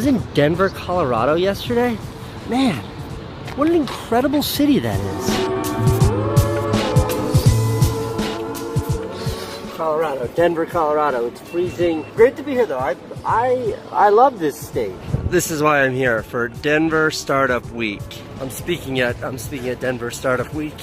in Denver, Colorado yesterday. Man, what an incredible city that is. Colorado, Denver, Colorado. It's freezing. Great to be here though. I love this state. This is why I'm here, for Denver Startup Week. I'm speaking at Denver Startup Week.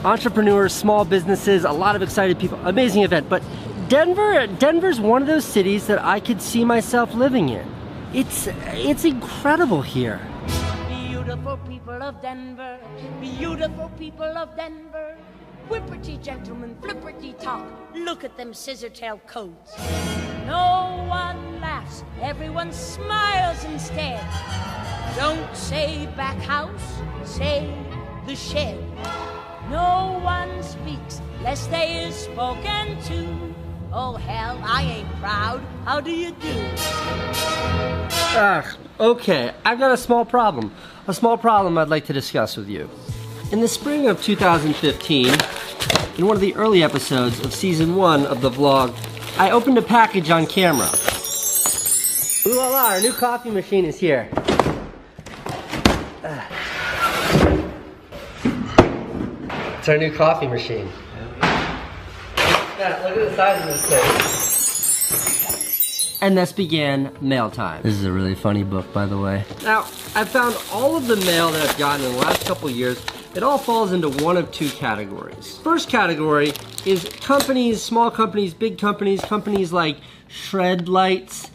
Entrepreneurs, small businesses, a lot of excited people, amazing event. But Denver's one of those cities that I could see myself living in. It's incredible here. Beautiful people of Denver, beautiful people of Denver. Whipperty gentlemen, flipperty talk, look at them scissortail coats. No one laughs, everyone smiles instead. Don't say back house, say the shed. No one speaks lest they is spoken to. Oh hell, I ain't proud, how do you do? Okay, I've got a small problem I'd like to discuss with you. In the spring of 2015, in one of the early episodes of season 1 of the vlog, I opened a package on camera. Ooh la la, our new coffee machine is here. It's our new coffee machine. Yeah, look at the size of this thing. And thus began mail time. This is a really funny book, by the way. Now, I found all of the mail that I've gotten in the last couple years. It all falls into one of two categories. First category is companies, small companies, big companies, companies like Shred Lights.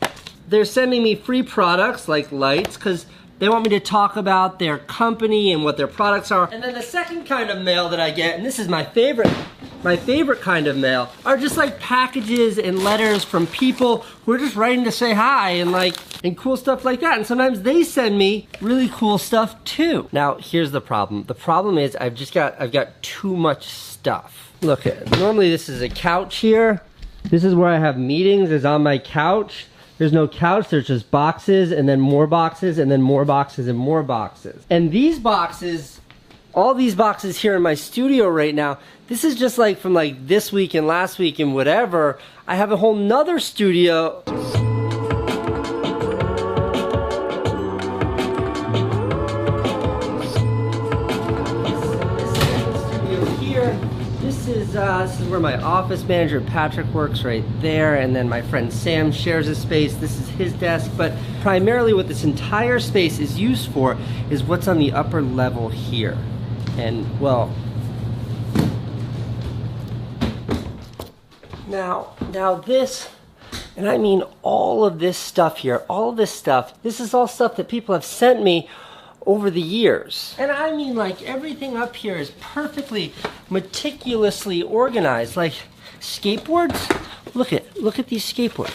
They're sending me free products like lights because they want me to talk about their company and what their products are. And then the second kind of mail that I get, and this is my favorite kind of mail, are just like packages and letters from people who are just writing to say hi and cool stuff like that. And sometimes they send me really cool stuff too. Now, here's the problem. The problem is I've got too much stuff. Look at, normally this is a couch here. This is where I have meetings, is on my couch. There's no couch, there's just boxes and then more boxes and then more boxes and more boxes. And these boxes, all these boxes here in my studio right now, this is just like from like this week and last week and whatever. I have a whole nother studio. This is where my office manager Patrick works right there, and then my friend Sam shares a space. This is his desk, but primarily what this entire space is used for is what's on the upper level here. And well, now this, and I mean all of this stuff here, all of this stuff, this is all stuff that people have sent me over the years. And I mean like everything up here is perfectly meticulously organized. Like skateboards, look at these skateboards.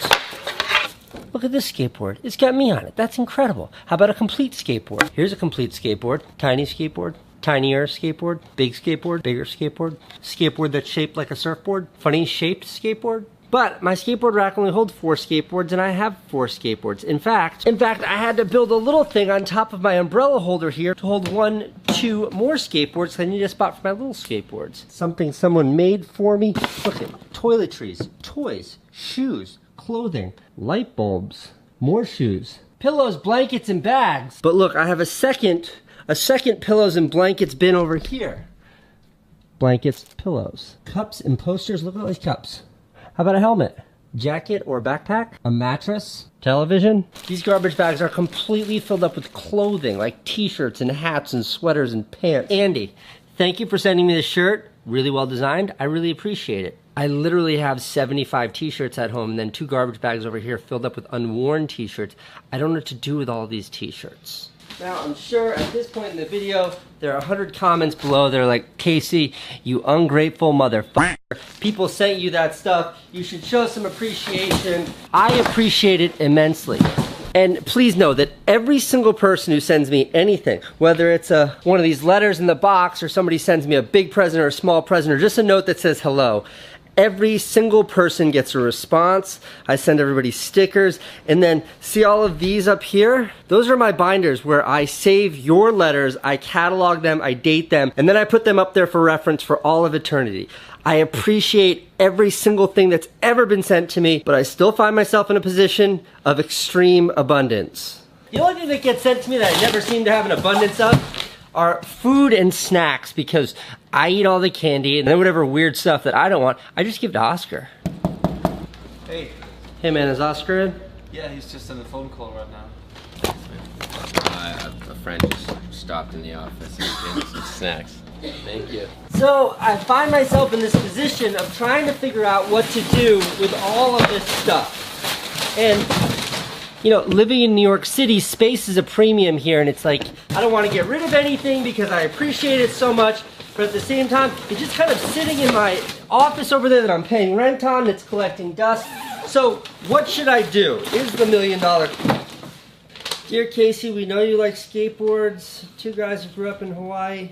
Look at this skateboard. It's got me on it. That's incredible. How about a complete skateboard? Here's a complete skateboard. Tiny skateboard, tinier skateboard, big skateboard, bigger skateboard, skateboard that's shaped like a surfboard, funny shaped skateboard. But my skateboard rack only holds 4 skateboards, and I have 4 skateboards. In fact, I had to build a little thing on top of my umbrella holder here to hold 1, 2 more skateboards, so I need a spot for my little skateboards. Something someone made for me. Look at toiletries, toys, shoes, clothing, light bulbs, more shoes, pillows, blankets, and bags. But look, I have a second pillows and blankets bin over here. Blankets, pillows, cups, and posters. Look at all these cups. How about a helmet, jacket or backpack, a mattress, television? These garbage bags are completely filled up with clothing, like t-shirts and hats and sweaters and pants. Andy, thank you for sending me this shirt. Really well designed. I really appreciate it. I literally have 75 t-shirts at home and then 2 garbage bags over here filled up with unworn t-shirts. I don't know what to do with all these t-shirts. Now, I'm sure at this point in the video, there are 100 comments below that are like, Casey, you ungrateful motherfucker. People sent you that stuff. You should show some appreciation. I appreciate it immensely. And please know that every single person who sends me anything, whether it's one of these letters in the box or somebody sends me a big present or a small present or just a note that says hello, Every single person gets a response. I send everybody stickers. And then see all of these up here? Those are my binders where I save your letters, I catalog them, I date them, and then I put them up there for reference for all of eternity. I appreciate every single thing that's ever been sent to me, but I still find myself in a position of extreme abundance. The only thing that gets sent to me that I never seem to have an abundance of are food and snacks, because I eat all the candy and then whatever weird stuff that I don't want, I just give to Oscar. Hey. Hey man, is Oscar in? Yeah, he's just on the phone call right now. A friend just stopped in the office and gave me some snacks. Thank you. So I find myself in this position of trying to figure out what to do with all of this stuff. And you know, living in New York City, space is a premium here, and it's like, I don't want to get rid of anything because I appreciate it so much, but at the same time, it's just kind of sitting in my office over there that I'm paying rent on, it's collecting dust. So, what should I do? Is the $1 million. Dear Casey, we know you like skateboards. Two guys who grew up in Hawaii.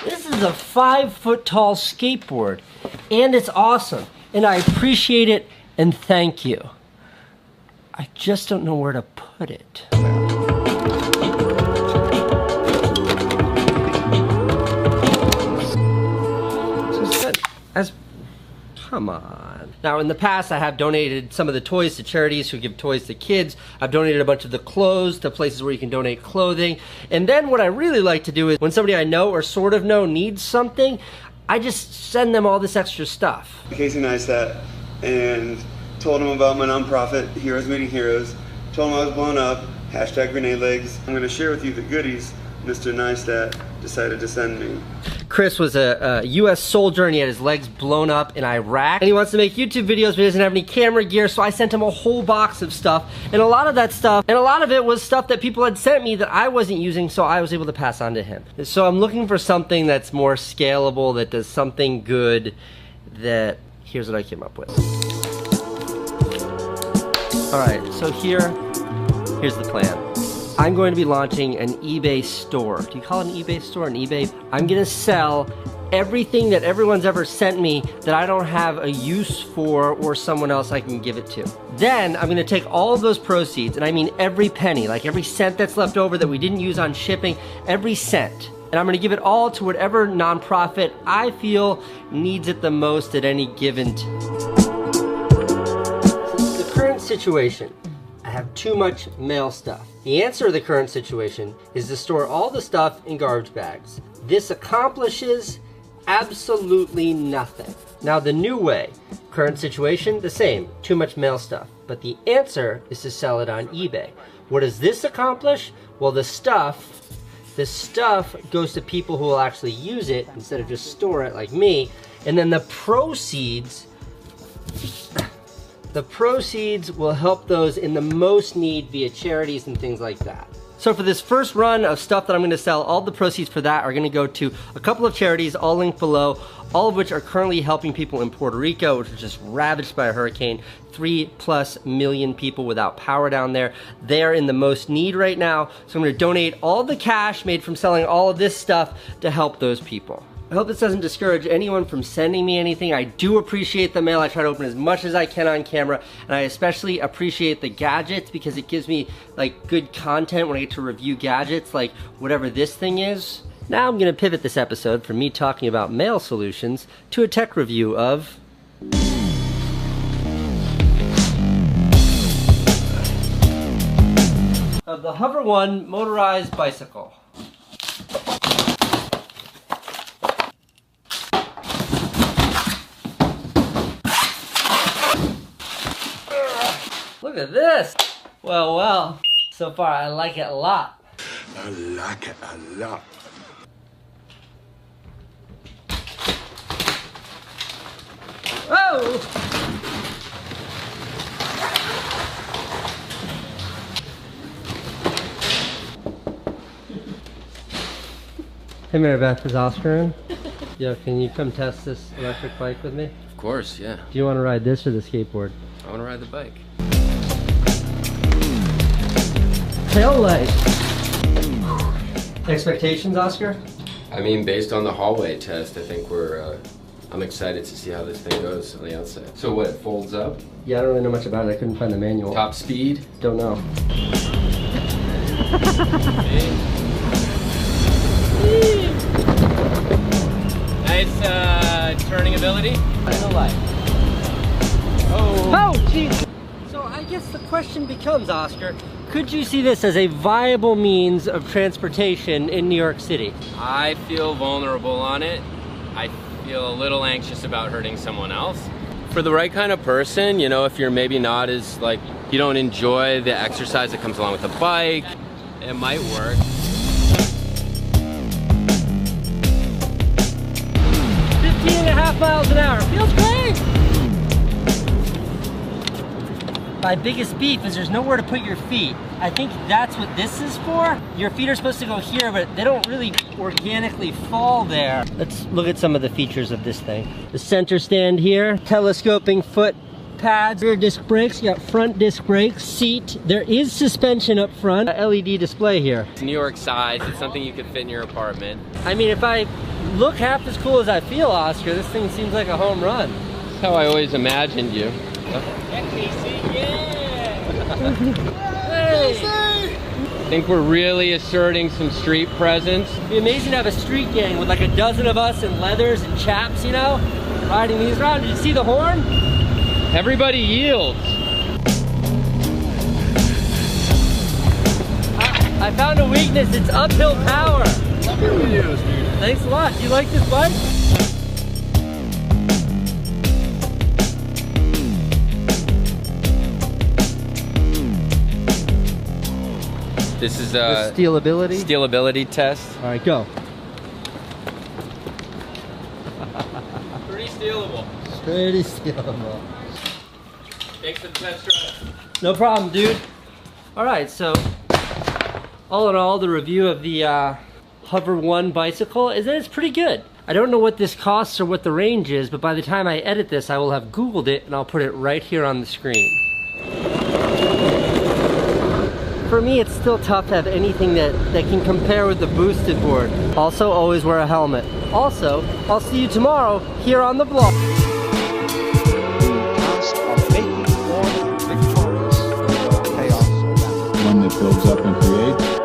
This is a 5-foot tall skateboard, and it's awesome, and I appreciate it, and thank you. I just don't know where to put it. Come on. Now in the past I have donated some of the toys to charities who give toys to kids. I've donated a bunch of the clothes to places where you can donate clothing. And then what I really like to do is when somebody I know or sort of know needs something, I just send them all this extra stuff. Casey Neistat, and told him about my nonprofit, Heroes Meeting Heroes. Told him I was blown up, hashtag grenade legs. I'm gonna share with you the goodies Mr. Neistat decided to send me. Chris was a US soldier and he had his legs blown up in Iraq. And he wants to make YouTube videos but he doesn't have any camera gear, so I sent him a whole box of stuff. And a lot of that stuff, and a lot of it was stuff that people had sent me that I wasn't using, so I was able to pass on to him. So I'm looking for something that's more scalable, that does something good, that, here's what I came up with. Alright, so here's the plan. I'm going to be launching an eBay store. Do you call it an eBay store? An eBay? I'm gonna sell everything that everyone's ever sent me that I don't have a use for or someone else I can give it to. Then I'm gonna take all of those proceeds, and I mean every penny, like every cent that's left over that we didn't use on shipping, every cent. And I'm gonna give it all to whatever nonprofit I feel needs it the most at any given time. The current situation, I have too much mail stuff. The answer to the current situation is to store all the stuff in garbage bags. This accomplishes absolutely nothing. Now the new way, current situation, the same, too much mail stuff. But the answer is to sell it on eBay. What does this accomplish? Well, the stuff goes to people who will actually use it instead of just store it like me. And then the proceeds will help those in the most need via charities and things like that. So for this first run of stuff that I'm gonna sell, all the proceeds for that are gonna go to a couple of charities, all linked below, all of which are currently helping people in Puerto Rico, which was just ravaged by a hurricane. 3+ million people without power down there. They're in the most need right now. So I'm gonna donate all the cash made from selling all of this stuff to help those people. I hope this doesn't discourage anyone from sending me anything. I do appreciate the mail. I try to open as much as I can on camera, and I especially appreciate the gadgets because it gives me like good content when I get to review gadgets, like whatever this thing is. Now I'm gonna pivot this episode from me talking about mail solutions to a tech review of the Hover One motorized bicycle. Look at this. Well, so far I like it a lot. I like it a lot. Oh! Hey Mary Beth, is Oscar in? Yo, can you come test this electric bike with me? Of course, yeah. Do you want to ride this or the skateboard? I want to ride the bike. Tail light. Expectations, Oscar? I mean, based on the hallway test, I think we're I'm excited to see how this thing goes on the outside. So what, it folds up? Yeah, I don't really know much about it. I couldn't find the manual. Top speed? Don't know. Nice turning ability. I know life. Oh, jeez. So I guess the question becomes, Oscar, could you see this as a viable means of transportation in New York City? I feel vulnerable on it. I feel a little anxious about hurting someone else. For the right kind of person, you know, if you're maybe not as, like, you don't enjoy the exercise that comes along with a bike, it might work. 15.5 miles an hour. Feels great! My biggest beef is there's nowhere to put your feet. I think that's what this is for. Your feet are supposed to go here, but they don't really organically fall there. Let's look at some of the features of this thing. The center stand here, telescoping foot pads, rear disc brakes, you got front disc brakes, seat. There is suspension up front, a LED display here. It's New York size, it's something you could fit in your apartment. I mean, if I look half as cool as I feel, Oscar, this thing seems like a home run. That's how I always imagined you. Hey! I think we're really asserting some street presence. It'd be amazing to have a street gang with like a dozen of us in leathers and chaps, you know, riding these around. Did you see the horn? Everybody yields. I found a weakness, it's uphill power. Love your videos, dude. Thanks a lot. Do you like this bike? This is The a stealability? stealability test. All right, go. Pretty stealable. Pretty stealable. Thanks for the test drive. No problem, dude. All right, so all in all, the review of the Hover 1 bicycle is that it's pretty good. I don't know what this costs or what the range is, but by the time I edit this, I will have Googled it and I'll put it right here on the screen. For me, it's still tough to have anything that can compare with the boosted board. Also, always wear a helmet. Also, I'll see you tomorrow here on the vlog. One that builds up and creates.